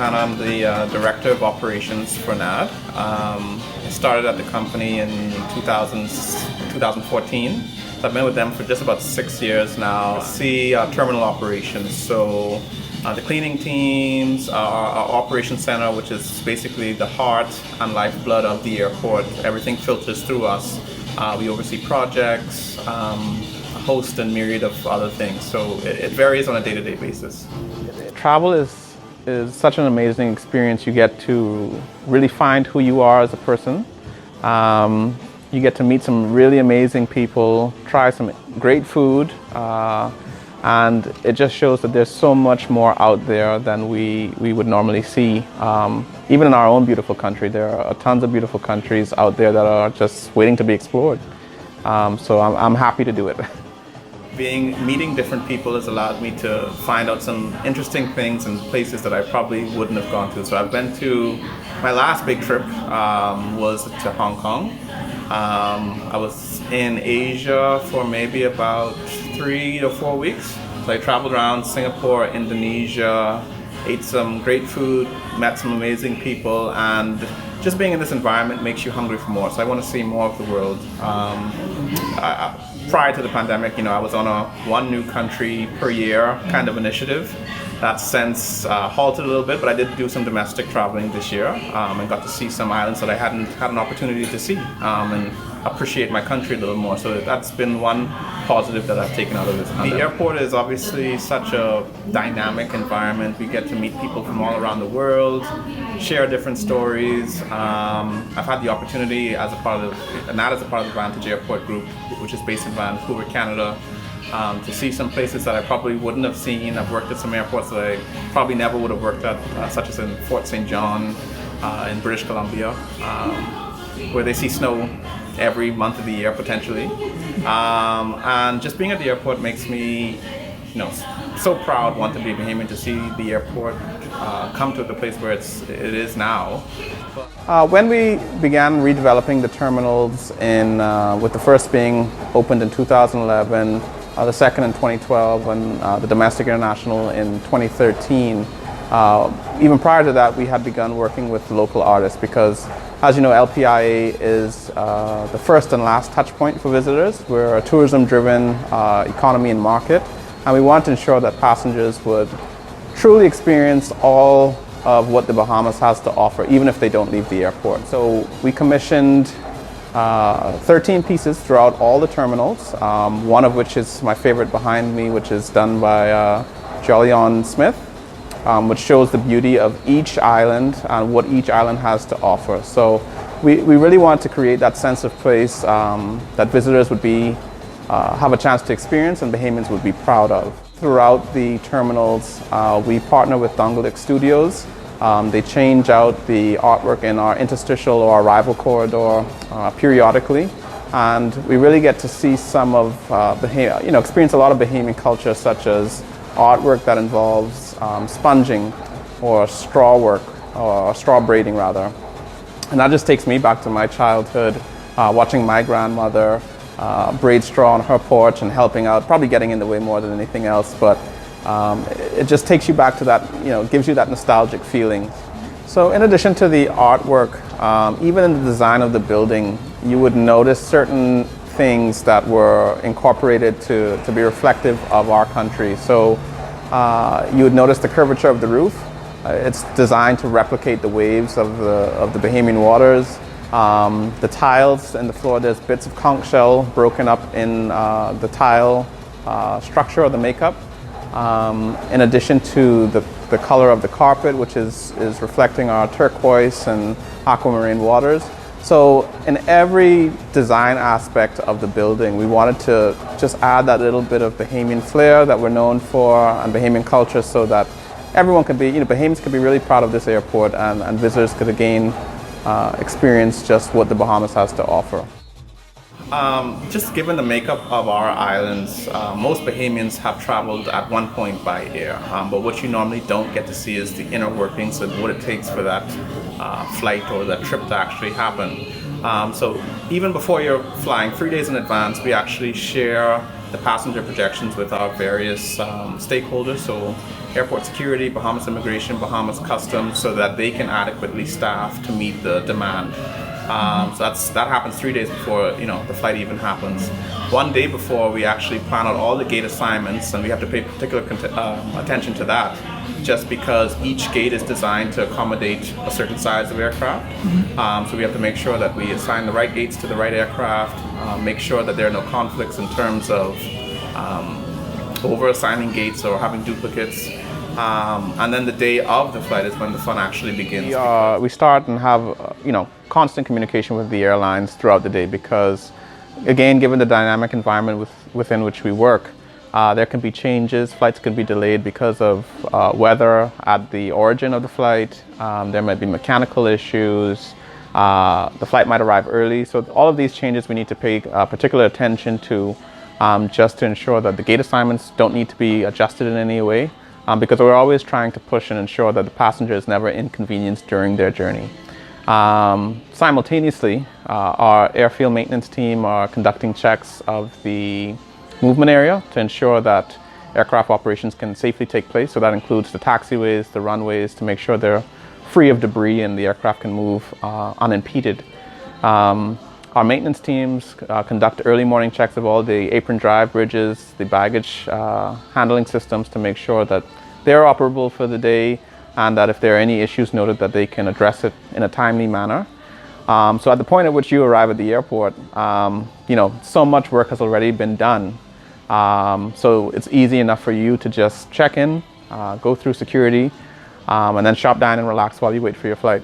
Hanna. I'm the Director of Operations for NAD. I started at the company in 2014. I've been with them for just about 6 years now. I see terminal operations, so the cleaning teams, our operations center, which is basically the heart and lifeblood of the airport. Everything filters through us. We oversee projects, a host and myriad of other things, so it varies on a day-to-day basis. Travel is such an amazing experience. You get to really find who you are as a person. You get to meet some really amazing people, try some great food, and it just shows that there's so much more out there than we would normally see. Even in our own beautiful country, there are tons of beautiful countries out there that are just waiting to be explored. So I'm happy to do it. Meeting different people has allowed me to find out some interesting things and places that I probably wouldn't have gone to. So I've been to, my last big trip was to Hong Kong. I was in Asia for maybe about 3 to 4 weeks. So I traveled around Singapore, Indonesia, ate some great food, met some amazing people, and just being in this environment makes you hungry for more. So I want to see more of the world. Prior to the pandemic, I was on a one new country per year kind of initiative. That's since halted a little bit, but I did do some domestic traveling this year and got to see some islands that I hadn't had an opportunity to see and appreciate my country a little more. So that's been one positive that I've taken out of this. The airport is obviously such a dynamic environment. We get to meet people from all around the world, share different stories. I've had the opportunity as a part of the Vantage Airport Group, which is based in Vancouver, Canada, to see some places that I probably wouldn't have seen. I've worked at some airports that I probably never would have worked at, such as in Fort St. John in British Columbia, where they see snow every month of the year potentially. And just being at the airport makes me so proud, want to be Bahamian, to see the airport come to the place where it is now. When we began redeveloping the terminals with the first being opened in 2011, the second in 2012, and the domestic international in 2013. Even prior to that, we had begun working with local artists because, as you know, LPIA is the first and last touch point for visitors. We're a tourism-driven economy and market, and we want to ensure that passengers would truly experience all of what the Bahamas has to offer, even if they don't leave the airport. So we commissioned 13 pieces throughout all the terminals, one of which is my favorite behind me, which is done by Jolyon Smith, which shows the beauty of each island and what each island has to offer. So we really want to create that sense of place that visitors would have a chance to experience and Bahamians would be proud of. Throughout the terminals, we partner with Dongolic Studios. They change out the artwork in our interstitial or arrival corridor periodically, and we really get to see some of experience a lot of Bahamian culture, such as artwork that involves sponging or straw work, or straw braiding rather. And that just takes me back to my childhood, watching my grandmother braid straw on her porch and helping out, probably getting in the way more than anything else, but it just takes you back to that, gives you that nostalgic feeling. So in addition to the artwork, even in the design of the building, you would notice certain things that were incorporated to be reflective of our country. So you would notice the curvature of the roof. It's designed to replicate the waves of the Bahamian waters. The tiles in the floor, there's bits of conch shell broken up in the tile structure or the makeup. In addition to the color of the carpet, which is reflecting our turquoise and aquamarine waters. So in every design aspect of the building, we wanted to just add that little bit of Bahamian flair that we're known for and Bahamian culture, so that everyone could be, Bahamians could be really proud of this airport, and visitors could again experience just what the Bahamas has to offer. Just given the makeup of our islands, most Bahamians have traveled at one point by air, but what you normally don't get to see is the inner workings and what it takes for that flight or that trip to actually happen. So even before you're flying, 3 days in advance, we actually share the passenger projections with our various stakeholders, so airport security, Bahamas immigration, Bahamas customs, so that they can adequately staff to meet the demand. So that happens 3 days before the flight even happens. 1 day before, we actually plan out all the gate assignments, and we have to pay particular attention to that, just because each gate is designed to accommodate a certain size of aircraft. So we have to make sure that we assign the right gates to the right aircraft, make sure that there are no conflicts in terms of over assigning gates or having duplicates. And then the day of the flight is when the fun actually begins. We start and have constant communication with the airlines throughout the day, because again, given the dynamic environment within which we work, there can be changes. Flights can be delayed because of weather at the origin of the flight. There might be mechanical issues. The flight might arrive early. So all of these changes we need to pay particular attention to, just to ensure that the gate assignments don't need to be adjusted in any way, because we're always trying to push and ensure that the passenger is never inconvenienced during their journey. Simultaneously, our airfield maintenance team are conducting checks of the movement area to ensure that aircraft operations can safely take place. So that includes the taxiways, the runways, to make sure they're free of debris and the aircraft can move unimpeded. Our maintenance teams conduct early morning checks of all the apron drive bridges, the baggage handling systems, to make sure that they're operable for the day, and that if there are any issues noted, that they can address it in a timely manner. So at the point at which you arrive at the airport, so much work has already been done. So it's easy enough for you to just check in, go through security, and then shop, dine, and relax while you wait for your flight.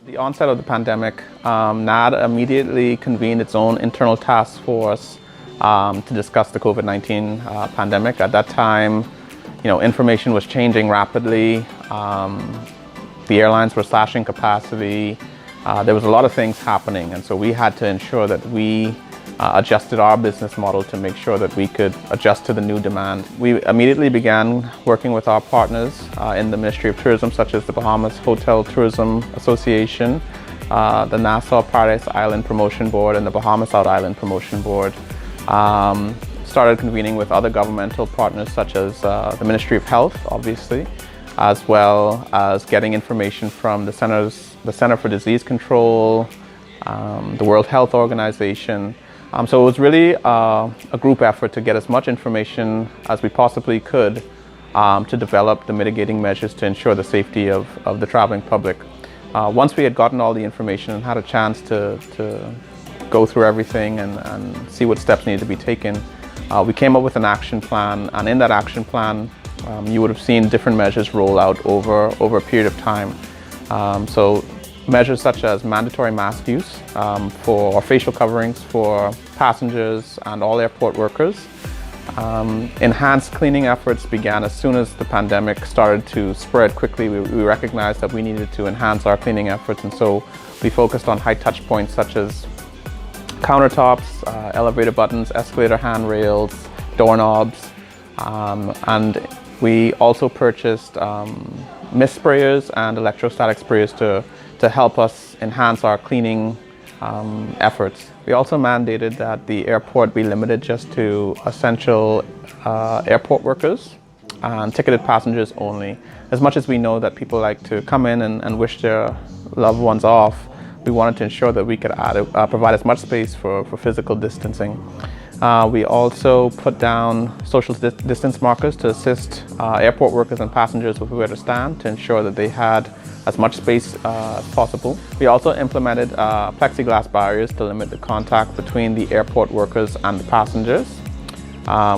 The onset of the pandemic, NAD immediately convened its own internal task force to discuss the COVID-19 pandemic. At that time, information was changing rapidly. The airlines were slashing capacity. There was a lot of things happening, and so we had to ensure that we adjusted our business model to make sure that we could adjust to the new demand. We immediately began working with our partners in the Ministry of Tourism, such as the Bahamas Hotel Tourism Association, the Nassau Paradise Island Promotion Board, and the Bahamas Out Island Promotion Board. Started convening with other governmental partners, such as the Ministry of Health, obviously, as well as getting information from the Center for Disease Control, the World Health Organization. So it was really a group effort to get as much information as we possibly could to develop the mitigating measures to ensure the safety of the traveling public. Once we had gotten all the information and had a chance to go through everything and see what steps needed to be taken, we came up with an action plan, and in that action plan, you would have seen different measures roll out over a period of time. So measures such as mandatory mask use or facial coverings for passengers and all airport workers. Enhanced cleaning efforts began as soon as the pandemic started to spread quickly. We recognized that we needed to enhance our cleaning efforts, and so we focused on high touch points such as countertops, elevator buttons, escalator handrails, doorknobs, and we also purchased mist sprayers and electrostatic sprayers to help us enhance our cleaning efforts. We also mandated that the airport be limited just to essential airport workers and ticketed passengers only. As much as we know that people like to come in and wish their loved ones off, we wanted to ensure that we could provide as much space for physical distancing. We also put down social distance markers to assist airport workers and passengers with where to stand, to ensure that they had as much space as possible. We also implemented plexiglass barriers to limit the contact between the airport workers and the passengers.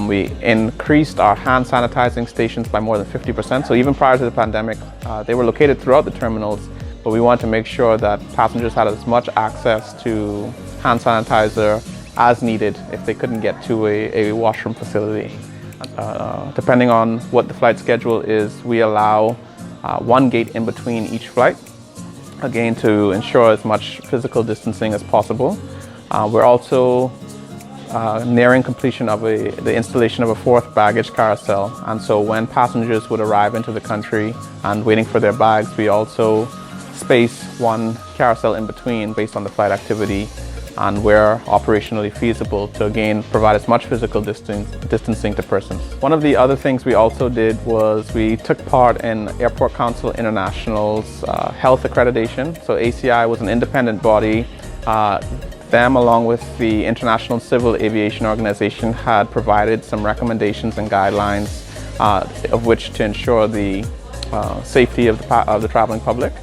We increased our hand sanitizing stations by more than 50%. So even prior to the pandemic, they were located throughout the terminals, but we wanted to make sure that passengers had as much access to hand sanitizer as needed if they couldn't get to a washroom facility. Depending on what the flight schedule is, we allow one gate in between each flight, again to ensure as much physical distancing as possible. We're also nearing completion of the installation of a fourth baggage carousel, and so when passengers would arrive into the country and waiting for their bags, we also space one carousel in between based on the flight activity and where operationally feasible to again provide as much physical distancing to persons. One of the other things we also did was we took part in Airport Council International's health accreditation. So ACI was an independent body. Them, along with the International Civil Aviation Organization, had provided some recommendations and guidelines of which to ensure the safety of the traveling public.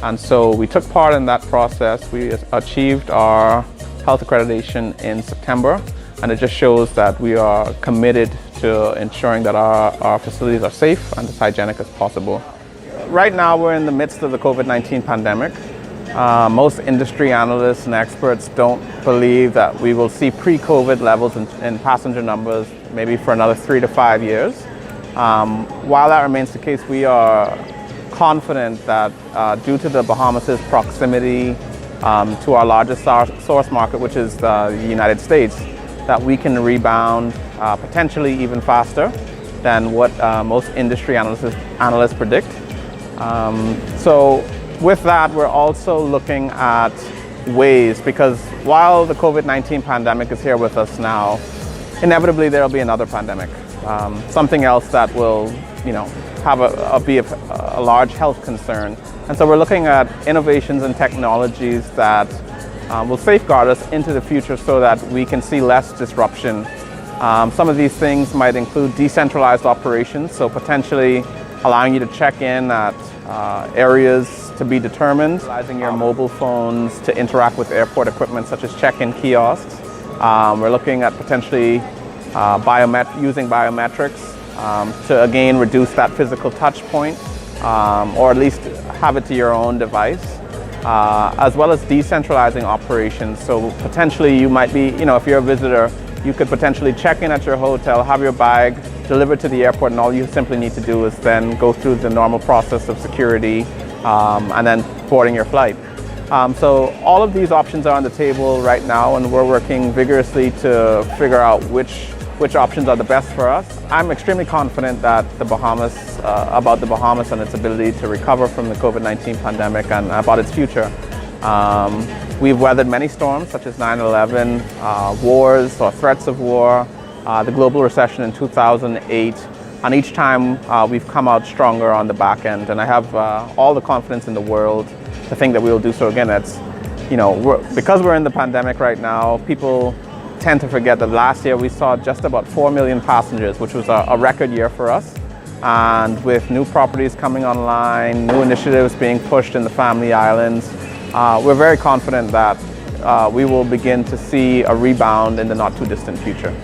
And so we took part in that process. We achieved our health accreditation in September, and it just shows that we are committed to ensuring that our facilities are safe and as hygienic as possible. Right now we're in the midst of the COVID-19 pandemic. Most industry analysts and experts don't believe that we will see pre-COVID levels in passenger numbers maybe for another 3 to 5 years. While that remains the case, we are confident that due to the Bahamas' proximity to our largest source market, which is the United States, that we can rebound potentially even faster than what most industry analysts predict. So with that, we're also looking at ways, because while the COVID-19 pandemic is here with us now, inevitably there will be another pandemic, something else that will, be a large health concern. And so we're looking at innovations and technologies that will safeguard us into the future so that we can see less disruption. Some of these things might include decentralized operations, so potentially allowing you to check in at areas to be determined, utilizing your mobile phones to interact with airport equipment such as check-in kiosks. We're looking at potentially using biometrics to again reduce that physical touch point, or at least have it to your own device, as well as decentralizing operations. So potentially you might be, if you're a visitor, you could potentially check in at your hotel, have your bag delivered to the airport, and all you simply need to do is then go through the normal process of security and then boarding your flight. So all of these options are on the table right now, and we're working vigorously to figure out which options are the best for us. I'm extremely confident that about the Bahamas and its ability to recover from the COVID-19 pandemic and about its future. We've weathered many storms such as 9/11, wars or threats of war, the global recession in 2008, and each time we've come out stronger on the back end. And I have all the confidence in the world to think that we will do so again. Because we're in the pandemic right now, people tend to forget that last year we saw just about 4 million passengers, which was a record year for us. And with new properties coming online, new initiatives being pushed in the Family Islands, we're very confident that we will begin to see a rebound in the not too distant future.